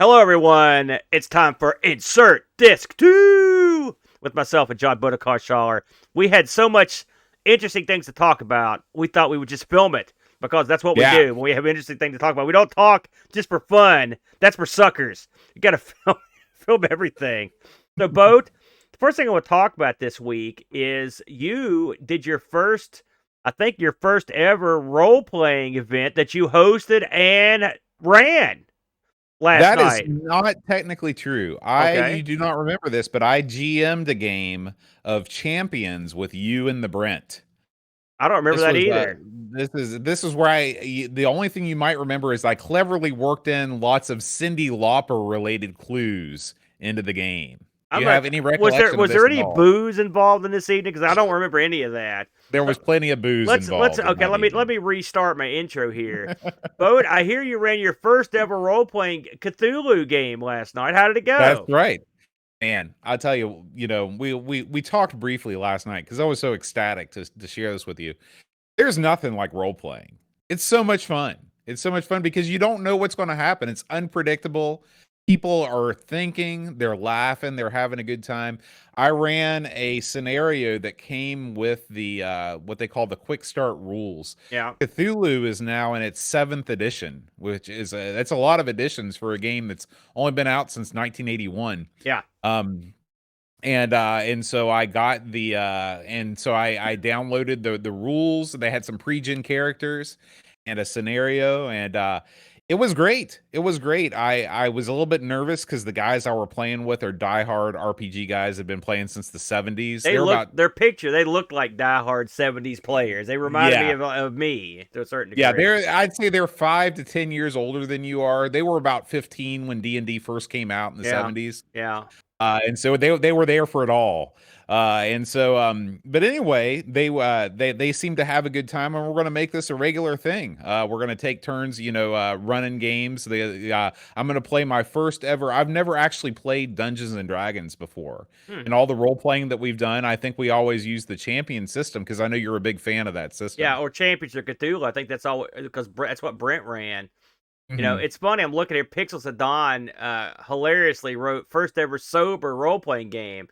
Hello, everyone. It's time for Insert Disc 2 with myself and John Bodekar. We had so much interesting things to talk about, we thought we would just film it because that's what we Yeah, do when we have interesting things to talk about. We don't talk just for fun. That's for suckers. You got to film everything. So, Boat, the first thing I want to talk about this week is you did your first, I think, your first ever role playing event that you hosted and ran last that is night. not technically true. You Okay. do not remember this, but I GM'd a game of Champions with you and the Brent. I don't remember This that was either. this is where the only thing you might remember is I cleverly worked in lots of Cyndi Lauper related clues into the game. Do I'm you have not. any Was there recollection of was this there at any all? booze involved in this evening? Because I don't remember any of that. There So was plenty of booze let's involved in okay. that Let evening. me restart my intro here. Bode, I hear you ran your first ever role playing Cthulhu game last night. How did it That's go? right. Man, I'll tell you, we talked briefly last night because I was so ecstatic to share this with you. There's nothing like role playing. It's so much fun. It's so much fun because you don't know what's going to happen. It's unpredictable. People are thinking, they're laughing, they're having a good time. I ran a scenario that came with the what they call the quick start rules. Yeah. Cthulhu is now in its 7th edition, which is that's a lot of editions for a game that's only been out since 1981. Yeah. And so I got I downloaded the rules. They had some pre-gen characters and a scenario, and it was great. It was great. I was a little bit nervous because the guys I were playing with are diehard RPG guys, have been playing since the 70s. They They're look about their picture. They looked like diehard '70s players. They reminded me yeah. of me to a certain Yeah, degree. I'd say they're 5 to 10 years older than you are. They were about 15 when D&D first came out in the Yeah. 70s. Yeah. And so they were there for it all. But anyway, they seem to have a good time, and we're going to make this a regular thing. We're going to take turns, running games. I'm going to play my first ever. I've never actually played Dungeons and Dragons before. Hmm. And all the role playing that we've done, I think we always use the champion system because I know you're a big fan of that Yeah. system. Or Champions of Cthulhu. I think that's all because that's what Brent ran. You know, Mhm. it's funny. I'm looking at Pixels of Dawn. Hilariously wrote first ever sober role playing game,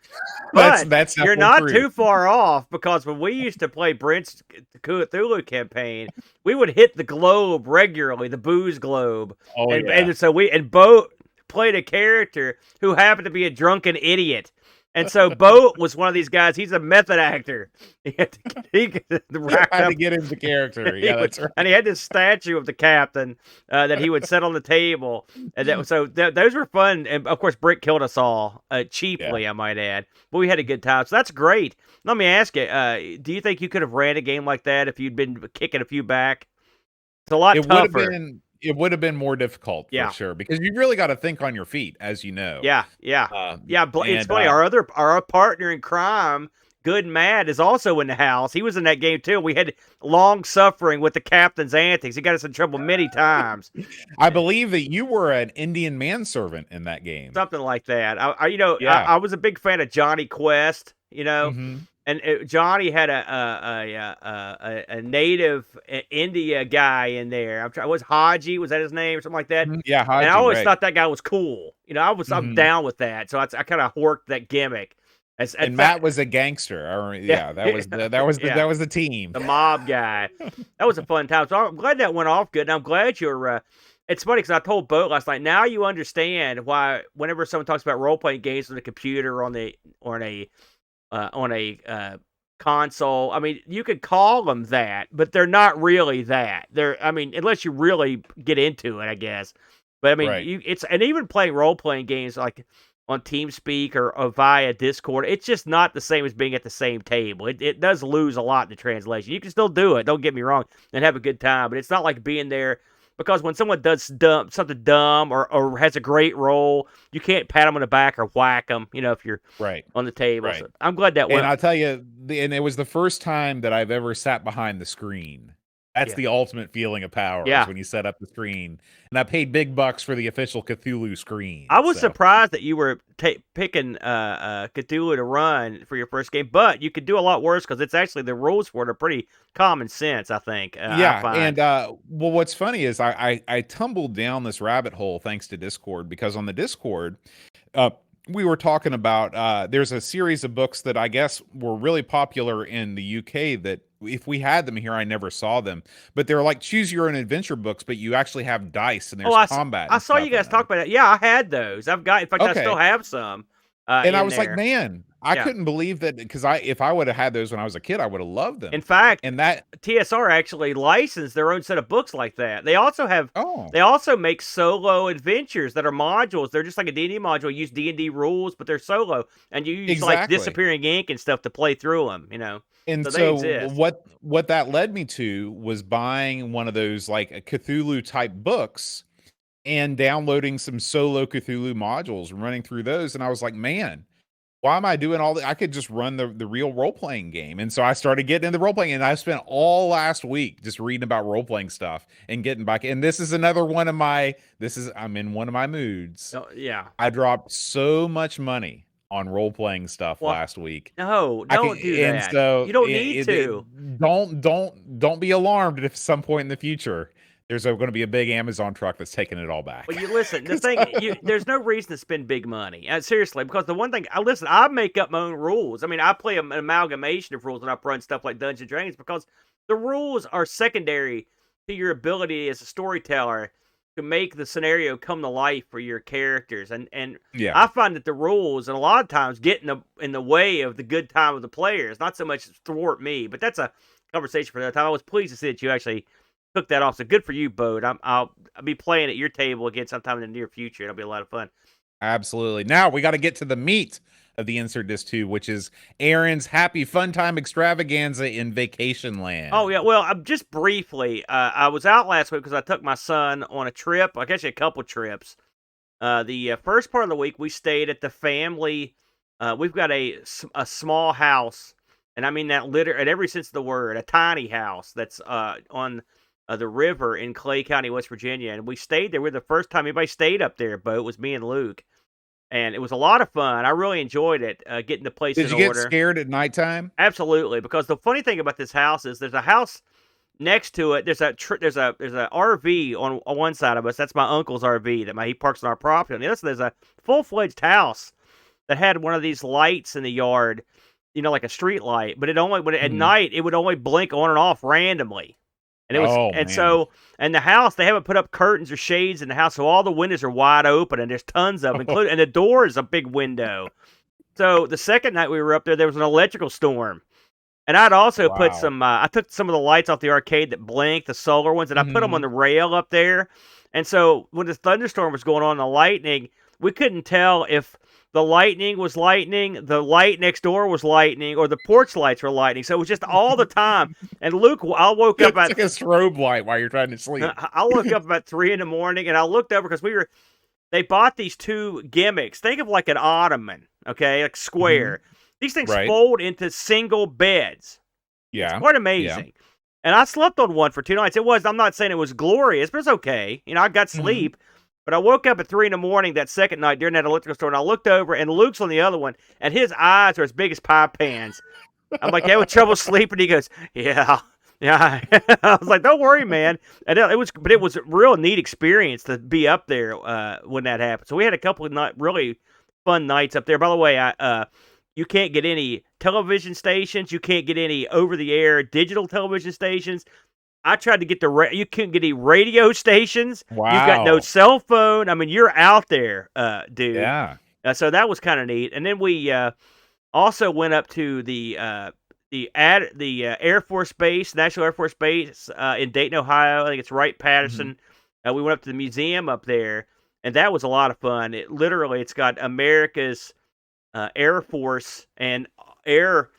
but That's you're definitely not true. too far off because when we used to play Brent's Cthulhu campaign, we would hit the globe regularly, the booze globe, Oh and yeah. Bo played a character who happened to be a drunken idiot. And so Bo was one of these guys. He's a method actor. He had to rack Had up to get into character. he Yeah, would, that's right. and he had this statue of the captain that he would set on the table, and those were fun. And of course, Brick killed us all Yeah. cheaply, I might add, but we had a good time. So that's great. Let me ask you: do you think you could have ran a game like that if you'd been kicking a few back? It's a lot tougher. It would have been more difficult for Yeah, sure because you really got to think on your feet, as you know. yeah, yeah, yeah. It's And funny. Our partner in crime, Good Mad, is also in the house. He was in that game too. We had long suffering with the captain's antics. He got us in trouble many times. I believe that you were an Indian manservant in that game. Something like that. Yeah. I was a big fan of Johnny Quest, Hmm. and Johnny had a native India guy in there. Was Haji, was that his name or something like that? Yeah, And I Haji, always right. thought that guy was cool. I'm Hmm. down with that. So I kind of horked that gimmick. In And Matt fact, was a gangster. I remember, yeah, yeah, yeah, that was the team. the mob guy. That was a fun time. So I'm glad that went off good, and I'm glad you're. It's funny because I told Bo last night. Now you understand why whenever someone talks about role playing games on the computer or on a console, I mean, you could call them that, but they're not really that. I mean, unless you really get into it, I guess. But I mean, Right. and even playing role playing games like on TeamSpeak or via Discord, it's just not the same as being at the same table. It does lose a lot in the translation. You can still do it, don't get me wrong, and have a good time, but it's not like being there because when someone does something dumb or has a great role, you can't pat them on the back or whack them, if you're Right. on the table. Right. So I'm glad that And went. I'll tell you, and it was the first time that I've ever sat behind the screen That's Yeah. the ultimate feeling of power is Yeah. when you set up the screen. And I paid big bucks for the official Cthulhu screen. I was So surprised that you were picking Cthulhu to run for your first game, but you could do a lot worse because it's actually the rules for it are pretty common sense. I think I yeah, find. and well, what's funny is I tumbled down this rabbit hole thanks to Discord because on the Discord, uh, we were talking about there's a series of books that I guess were really popular in the UK that if we had them here, I never saw them. But they're like choose your own adventure books, but you actually have dice and Oh, there's combat I and saw you stuff in guys talk them. about that. Yeah, I had those. I've got. In fact, I still Okay. have some And I in was like, there. man, I Yeah. couldn't believe that because if I would have had those when I was a kid, I would have loved In them. fact, And that TSR actually licensed their own set of books like that. They also have. oh, They also make solo adventures that are modules. They're just like a D&D module. You use D&D rules, but they're solo, and you use like exactly. disappearing ink and stuff to play through them. And So they so exist. what that led me to was buying one of those like a Cthulhu type books and downloading some solo Cthulhu modules and running through those. And I was like, man, why am I doing all that? I could just run the real role playing game. And so I started getting into role playing, and I spent all last week just reading about role playing stuff and getting back. And this is another one of my I'm in one of my moods. Oh, yeah. I dropped so much money on role playing stuff Well, last week. no, I can, don't do and that. so You don't need to. don't be alarmed if at some point in the future there's going to be a big Amazon truck that's taking it all back. Well, you listen. The 'Cause thing, there's no reason to spend big money. Seriously, because the one thing, I make up my own rules. I mean, I play an amalgamation of rules when I run stuff like Dungeons and Dragons because the rules are secondary to your ability as a storyteller to make the scenario come to life for your characters. And yeah, I find that the rules, and a lot of times, get in the way of the good time of the players. Not so much thwart me, but that's a conversation for that time. I was pleased to see that you actually took that off. So good for you, Bode. I'll be playing at your table again sometime in the near future. It'll be a lot of fun. absolutely. Now we got to get to the meat of the Insert Disc 2, which is Aaron's Happy Fun Time Extravaganza in Vacation Oh Land. yeah, well, just briefly, I was out last week because I took my son on a trip. I guess a couple trips. The first part of the week we stayed at the family. We've got a small house, and I mean that in every sense of the word, a tiny house that's on the river in Clay County, West Virginia, and we stayed there. We're the first time anybody stayed up there. But it was me and Luke, and it was a lot of fun. I really enjoyed it, getting the place Did in you get order. scared at nighttime? Absolutely, because the funny thing about this house is there's a house next to it. There's a RV on one side of us. That's my uncle's RV that he parks on our property. On the other side, there's a full-fledged house that had one of these lights in the yard, like a street light. But at Mhm. night it would only blink on and off randomly. And it was, Oh and man. so, and the house, they haven't put up curtains or shades in the house, so all the windows are wide open, and there's tons of them, including, and the door is a big window. So the second night we were up there, there was an electrical storm, and I'd also put Wow. some, I took some of the lights off the arcade that blinked, the solar ones, and I put them on Mhm. the rail up there. And so when the thunderstorm was going on, the lightning, we couldn't tell if the lightning was lightning, the light next door was lightning, or the porch lights were lightning. So it was just all the time. And Luke, I woke up It's at like a strobe light while you're trying to sleep. I woke up about 3 in the morning, and I looked over because they bought these two gimmicks. Think of like an ottoman, okay, like Mhm. square. These things Right. fold into single beds. It's Yeah. quite Yeah. amazing. And I slept on one for 2 nights. I'm not saying it was glorious, but it's okay. I got Mhm. sleep. But I woke up at 3 in the morning that second night during that electrical storm, and I looked over, and Luke's on the other one, and his eyes are as big as pie pans. I'm like, having trouble sleeping. He goes, yeah, yeah. I was like, don't worry, man. And it was a real neat experience to be up there when that happened. So we had a couple of really fun nights up there. By the way, you can't get any television stations. You can't get any over-the-air digital television stations. I tried to get you couldn't get any radio stations. You've got no Wow. cell phone. I mean, you're out there, dude. Yeah. So that was kind of neat. And then we also went up to the Air Force Base, National Air Force Base in Dayton, Ohio. I think it's Wright Mhm. Patterson. We went up to the museum up there, and that was a lot of fun. It's got America's Air Force and air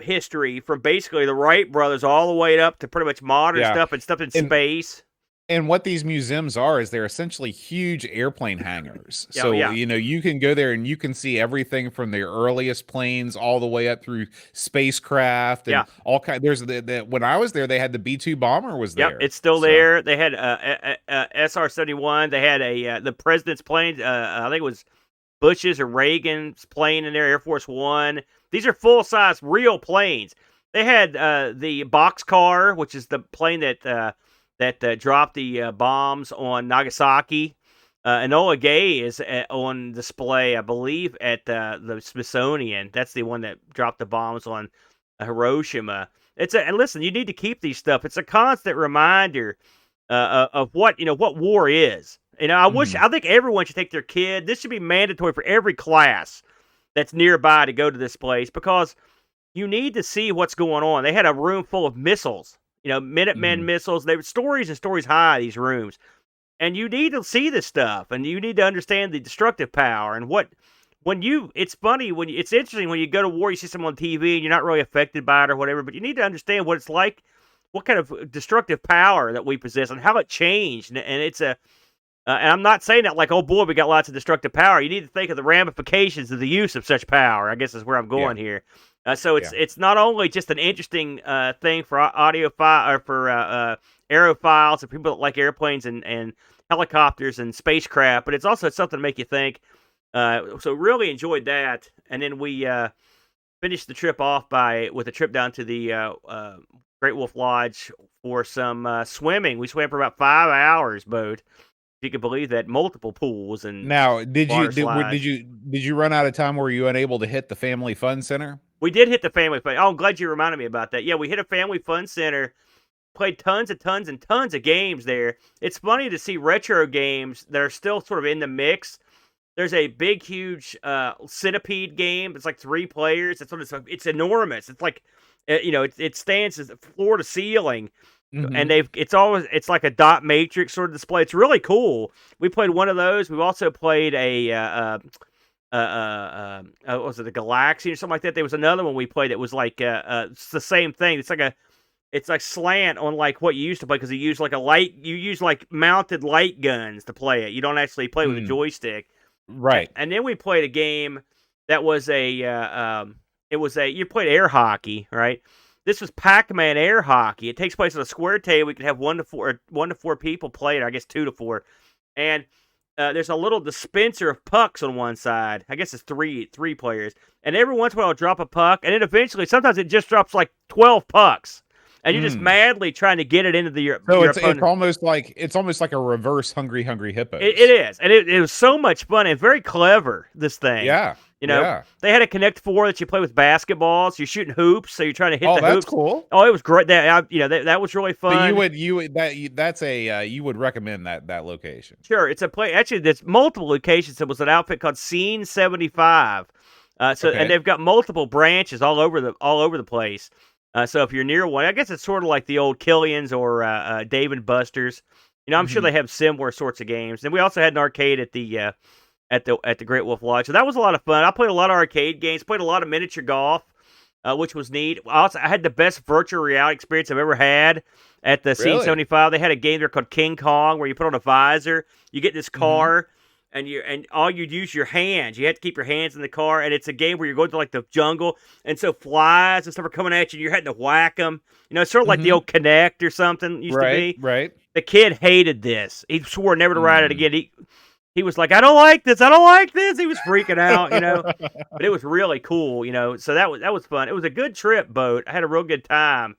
history from basically the Wright brothers all the way up to pretty much modern Yeah. stuff and stuff in And space. And what these museums are is they're essentially huge airplane hangars. Yeah, So, yeah, you know, you can go there and you can see everything from the earliest planes all the way up through spacecraft and yeah. all kind. There's when I was there, they had the B-2 bomber was Yep, there. it's still So, there. They had SR-71. They had the president's plane. I think it was Bush's or Reagan's plane in there, Air Force One. These are full size, real planes. They had the Boxcar, which is the plane that dropped the bombs on Nagasaki. Enola Gay is on display, I believe, at the Smithsonian. That's the one that dropped the bombs on Hiroshima. And listen, you need to keep these stuff. It's a constant reminder of what war is. mhm, I think everyone should take their kid. This should be mandatory for every class that's nearby to go to this place because you need to see what's going on. They had a room full of missiles, Minutemen mhm. missiles. They were stories and stories high, these rooms. And you need to see this stuff and you need to understand the destructive power and it's funny it's interesting when you go to war, you see someone on TV and you're not really affected by it or whatever, but you need to understand what it's like, what kind of destructive power that we possess and how it changed. And it's and I'm not saying that like, oh boy, we got lots of destructive power. You need to think of the ramifications of the use of such power, I guess is where I'm Yeah, going here. So yeah. it's not only just an interesting thing for audiophile or for aerophiles and people that like airplanes and helicopters and spacecraft, but it's also something to make you think. So really enjoyed that, and then we finished the trip off with a trip down to the Great Wolf Lodge for some swimming. We swam for about 5 hours, boat. If you could believe that, multiple pools and Now, water slides. did you run out of time? Were you unable to hit the Family Fun Center? We did hit the family fun. Oh, I'm glad you reminded me about that. Yeah, we hit a family fun center. Played tons and tons and tons of games there. It's funny to see retro games that are still sort of in the mix. There's a big, huge centipede game. It's like 3 players. It's enormous. It's like, it stands as floor to ceiling, and Mhm. it's like a dot matrix sort of display. It's really cool. We played one of those. We've also played what was it, the Galaxy or something like that? There was another one we played that was like it's the same thing. It's like slant on like what you used to play because you use like mounted light guns to play it. You don't actually play with a Mm, joystick. right. And then we played a game that was you played air hockey, right? This was Pac-Man air hockey. It takes place on a square table. We could have 1 to 4 people play it. I guess 2 to 4. And there's a little dispenser of pucks on one side. I guess it's three players. And every once in a while, it'll drop a puck, and then eventually, sometimes it just drops like 12 pucks, and you're just Mm. madly trying to get it into So your it's opponent. almost like a reverse Hungry It Hippos. is, and it was so much fun and very clever. This thing, Yeah, you know, yeah. they had a Connect Four that you play with basketballs. You're shooting hoops, so you're trying to hit Oh, the that's hoops. cool. Oh, it was great. That was really So fun. that's a you would recommend that location. Sure, it's a play. Actually, there's multiple locations. There was an outfit called Scene 75. And Okay. they've got multiple branches all over the place. So if you're near one, I guess it's sort of like the old Killian's or Dave and Buster's. I'm sure Mhm. they have similar sorts of games. And we also had an arcade at the Great Wolf Lodge. So that was a lot of fun. I played a lot of arcade games. Played a lot of miniature golf, which was neat. I had the best virtual reality experience I've ever had at the Scene Really? 75. They had a game there called King Kong where you put on a visor, you get in this Mhm. car, and all you use your hands. You have to keep your hands in the car, and it's a game where you're going to like the jungle, and so flies and stuff are coming at you, and you're having to whack them. It's sort of like the Mhm. old Connect or something used to Right, be. right. The kid hated this. He swore never to ride it Mm. again. He was like, I don't like this. I don't like this. He was freaking out. But it was really cool. So that was fun. It was a good trip, boat. I had a real good time.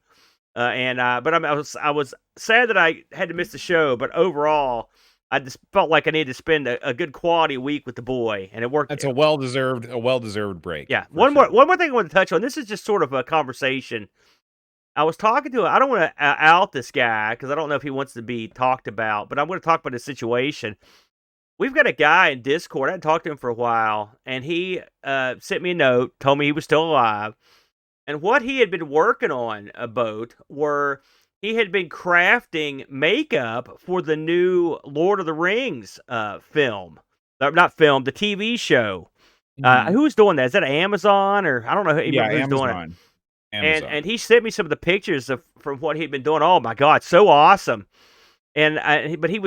But I was sad that I had to miss the show. But overall, I just felt like I needed to spend a good quality week with the boy, and it worked. That's a well-deserved break Yeah. for One more sure. one more thing I want to touch on. This is just sort of a conversation. I was talking to. I don't want to out this guy because I don't know if he wants to be talked about. But I'm going to talk about his situation. We've got a guy in Discord. I hadn't talked to him for a while, and he sent me a note, told me he was still alive, and what he had been working on a boat were he had been crafting makeup for the new Lord of the Rings film, not film, the TV show. Mhm. Who's doing that? Is that Amazon or I don't know Yeah, who's doing it? Amazon. And Amazon. he sent me some of the pictures from what he'd been doing. Oh my God, so awesome! But he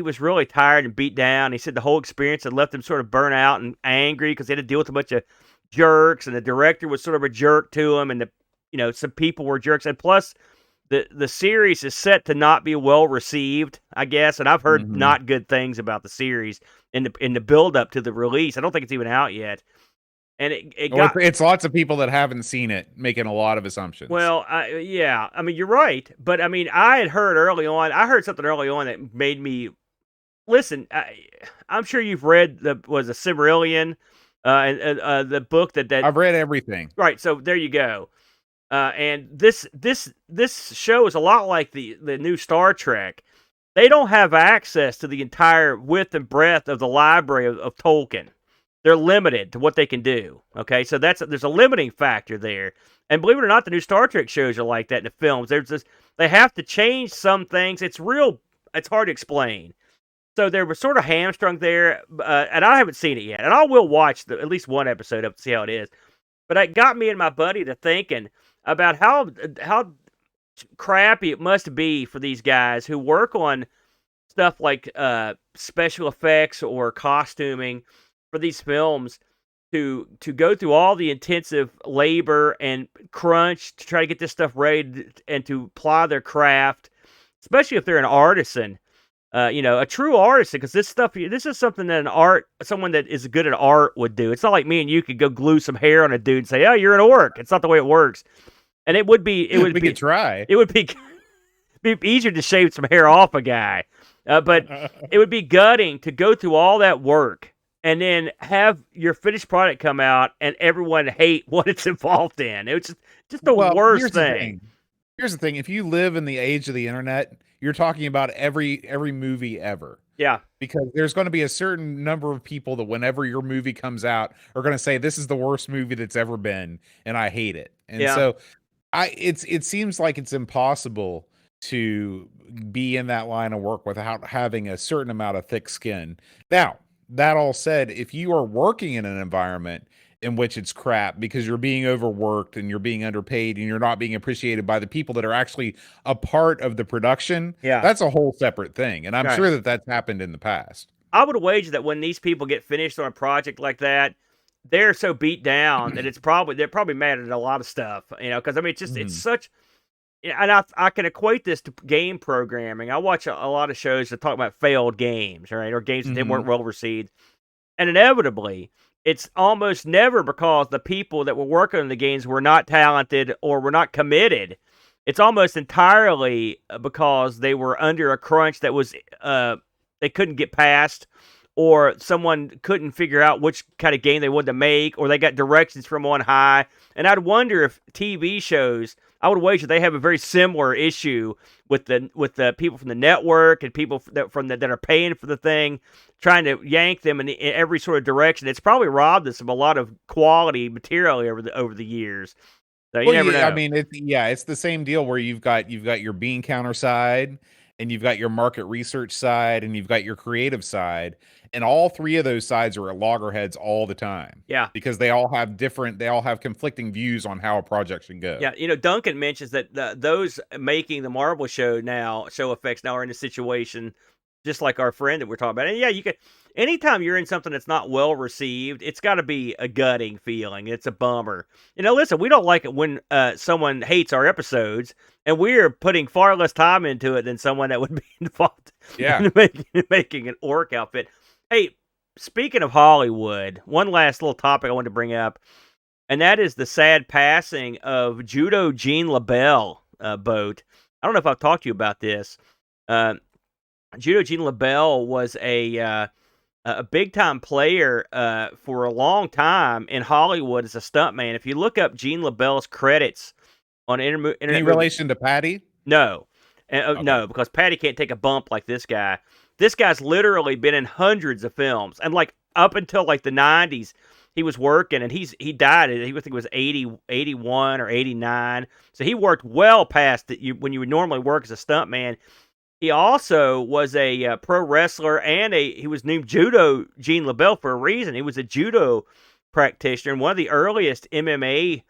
was really tired and beat down. He said the whole experience had left him sort of burnt out and angry because he had to deal with a bunch of jerks, and the director was sort of a jerk to him, and some people were jerks, and plus the series is set to not be well received, I guess, and I've heard Mhm. not good things about the series in the build up to the release. I don't think it's even out yet, and it Well, got it's lots of people that haven't seen it making a lot of assumptions. well, yeah. I mean, you're right, but I mean, I had heard early on. I heard something early on that made me listen. I'm sure you've read the Cimmerillion, and the book that I've read everything. right. So there you go. And this show is a lot like the new Star Trek. They don't have access to the entire width and breadth of the library of Tolkien. They're limited to what they can do. Okay, so there's a limiting factor there. And believe it or not, the new Star Trek shows are like that in the films. They have to change some things. It's hard to explain. So they were sort of hamstrung there, and I haven't seen it yet. And I will watch at least one episode of it to see how it is. But it got me and my buddy to thinking about how crappy it must be for these guys who work on stuff like special effects or costuming for these films to go through all the intensive labor and crunch to try to get this stuff ready and to ply their craft, especially if they're an artisan. A true artist, because this is something that someone that is good at art would do. It's not like me and you could go glue some hair on a dude and say, "Oh, you're an orc." It's not the way it works. And We could try. it would be easier to shave some hair off a guy, but it would be gutting to go through all that work and then have your finished product come out and everyone hate what it's involved in. It was just the Well, worst thing. Here's the thing. If you live in the age of the internet, you're talking about every movie ever. Yeah, Because there's going to be a certain number of people that whenever your movie comes out are going to say this is the worst movie that's ever been and I hate it. And yeah, so it seems like it's impossible to be in that line of work without having a certain amount of thick skin. Now, that all said, if you are working in an environment in which it's crap because you're being overworked and you're being underpaid and you're not being appreciated by the people that are actually a part of the production, yeah. that's a whole separate thing. And I'm Right. sure that that's happened in the past. I would wager that when these people get finished on a project like that, they're so beat down that they're probably mad at a lot of stuff, because I mean, it's Mhm. such, and I can equate this to game programming. I watch a lot of shows that talk about failed games, right, or games that they weren't Mhm. well received, and inevitably, it's almost never because the people that were working on the games were not talented or were not committed. It's almost entirely because they were under a crunch that was they couldn't get past, or someone couldn't figure out which kind of game they wanted to make, or they got directions from on high. And I'd wonder if TV shows, I would wager they have a very similar issue with the people from the network and people that are paying for the thing, trying to yank them in every sort of direction. It's probably robbed us of a lot of quality material over the years. So you Well, never yeah, I know. mean, it's the same deal where you've got your bean counter side, and you've got your market research side, and you've got your creative side, and all three of those sides are at loggerheads all the time Yeah. because they all have conflicting views on how a project should go. Yeah, Duncan mentions that those making the Marvel show effects now are in a situation just like our friend that we're talking about. And yeah, you can anytime you're in something that's not well received, it's got to be a gutting feeling. It's a bummer. Listen, we don't like it when someone hates our episodes, and we're putting far less time into it than someone that would be involved Yeah. in making an orc outfit. Hey, speaking of Hollywood, one last little topic I wanted to bring up, and that is the sad passing of Judo Gene LaBelle boat. I don't know if I've talked to you about this. Uh, Judo Gene LaBelle was a big time player for a long time in Hollywood as a stuntman. If you look up Gene LaBelle's credits on Any internet movie, relation to Patty? no, Okay. no, because Patty can't take a bump like this guy. This guy's literally been in hundreds of films, and like up until like the '90s, he was working, and he died. I think it was 81 or 89. So he worked well past it. When you would normally work as a stuntman. He also was a pro wrestler, and he was named Judo Gene LaBelle for a reason. He was a judo practitioner and one of the earliest MMA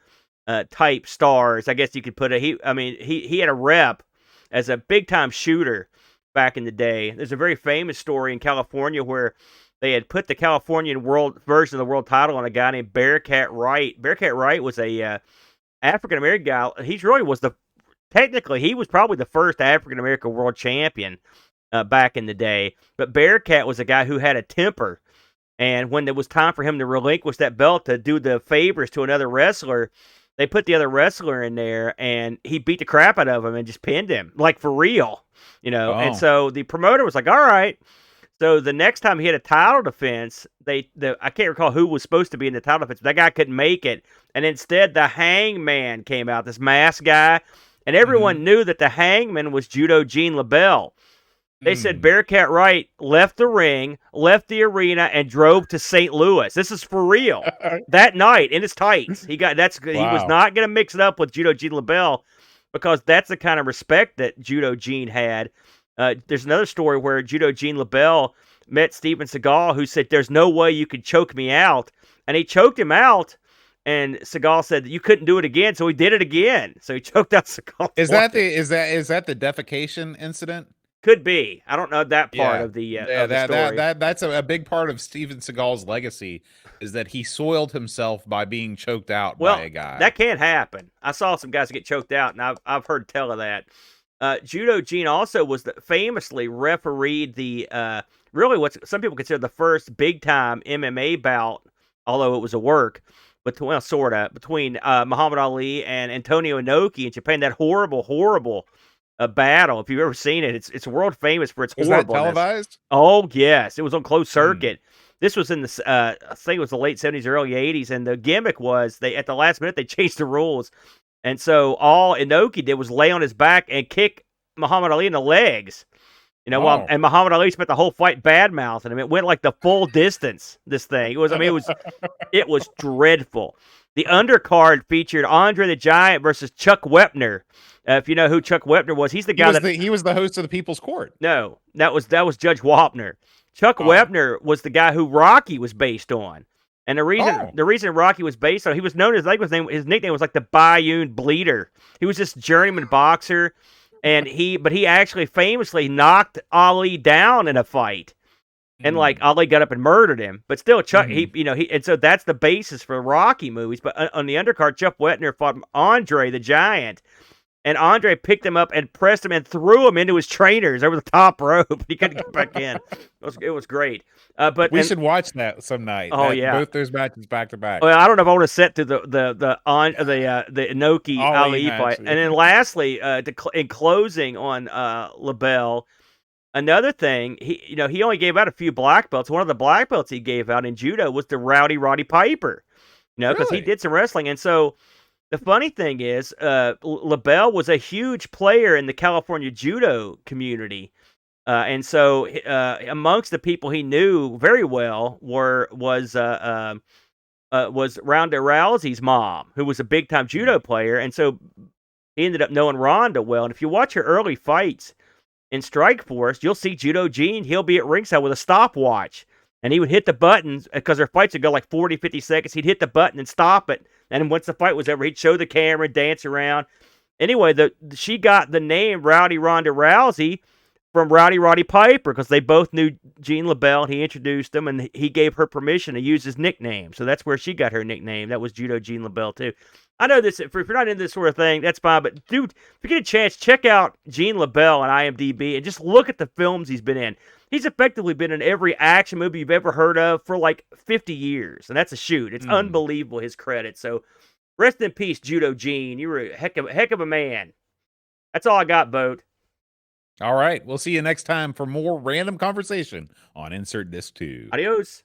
type stars, I guess you could put it. He had a rep as a big time shooter back in the day. There's a very famous story in California where they had put the Californian world version of the world title on a guy named Bearcat Wright. Bearcat Wright was a African American guy. Technically he was probably the first African American world champion back in the day. But Bearcat was a guy who had a temper. And when it was time for him to relinquish that belt to do the favors to another wrestler, they put the other wrestler in there, and he beat the crap out of him and just pinned him, like for real, And so the promoter was like, "All right." So the next time he had a title defense, I can't recall who was supposed to be in the title defense. But that guy couldn't make it, and instead the Hangman came out, this masked guy, and everyone knew that the Hangman was Judo Gene LaBelle. They said Bearcat Wright left the ring, left the arena, and drove to St. Louis. This is for real. That night in his tights, he was not going to mix it up with Judo Gene LaBelle because that's the kind of respect that Judo Gene had. There's another story where Judo Gene LaBelle met Steven Seagal, who said, "There's no way you could choke me out," and he choked him out. And Seagal said that you couldn't do it again, so he did it again. So he choked out Seagal. Is that the defecation incident? Could be. I don't know that part of the story. That's a big part of Steven Seagal's legacy is that he soiled himself by being choked out by a guy. That can't happen. I saw some guys get choked out, and I've heard tell of that. Judo Gene also was famously refereed the really what some people consider the first big time MMA bout, although it was a work. Between Muhammad Ali and Antonio Inoki in Japan. That horrible battle. If you've ever seen it, it's world famous for its horribleness. Was that televised? Oh yes, it was on closed circuit. This was in the I think it was the late 70s, early 80s, and the gimmick was at the last minute they changed the rules, and so all Inoki did was lay on his back and kick Muhammad Ali in the legs. And Muhammad Ali spent the whole fight bad mouthing him. It went like the full distance. This thing. It was dreadful. The undercard featured Andre the Giant versus Chuck Wepner. If you know who Chuck Wepner was, he's the guy he was the host of the People's Court. No, that was Judge Wapner. Chuck Wepner was the guy who Rocky was based on. And the reason Rocky was based on, he was known as his nickname was like the Bayou Bleeder. He was this journeyman boxer. And he actually famously knocked Ali down in a fight, and Ali got up and murdered him. But still, Chuck, and so that's the basis for Rocky movies. But on the undercard, Chuck Wepner fought Andre the Giant, and Andre picked him up and pressed him and threw him into his trainers over the top rope. He couldn't get back in. It was great. But we should watch that some night. Oh yeah, both those matches back to back. Well, I don't know if I want to set through the Inoki Ali fight. And then lastly, in closing on LaBelle, another thing he only gave out a few black belts. One of the black belts he gave out in judo was the Rowdy Roddy Piper. Because he did some wrestling, and so. The funny thing is, LaBelle was a huge player in the California judo community. And so amongst the people he knew very well was Ronda Rousey's mom, who was a big-time judo player. And so he ended up knowing Ronda well. And if you watch her early fights in Strikeforce, you'll see Judo Gene. He'll be at ringside with a stopwatch. And he would hit the buttons, because their fights would go like 40, 50 seconds. He'd hit the button and stop it. And once the fight was over, he'd show the camera, dance around. Anyway, she got the name Rowdy Ronda Rousey from Rowdy Roddy Piper, because they both knew Gene LaBelle, and he introduced them, and he gave her permission to use his nickname. So that's where she got her nickname. That was Judo Gene LaBelle, too. I know this, if you're not into this sort of thing, that's fine. But, dude, if you get a chance, check out Gene LaBelle on IMDb and just look at the films he's been in. He's effectively been in every action movie you've ever heard of for like 50 years. And that's a shoot. It's unbelievable, his credit. So rest in peace, Judo Gene. You were a heck of a man. That's all I got, Boat. All right. We'll see you next time for more random conversation on Insert Disc 2. Adios.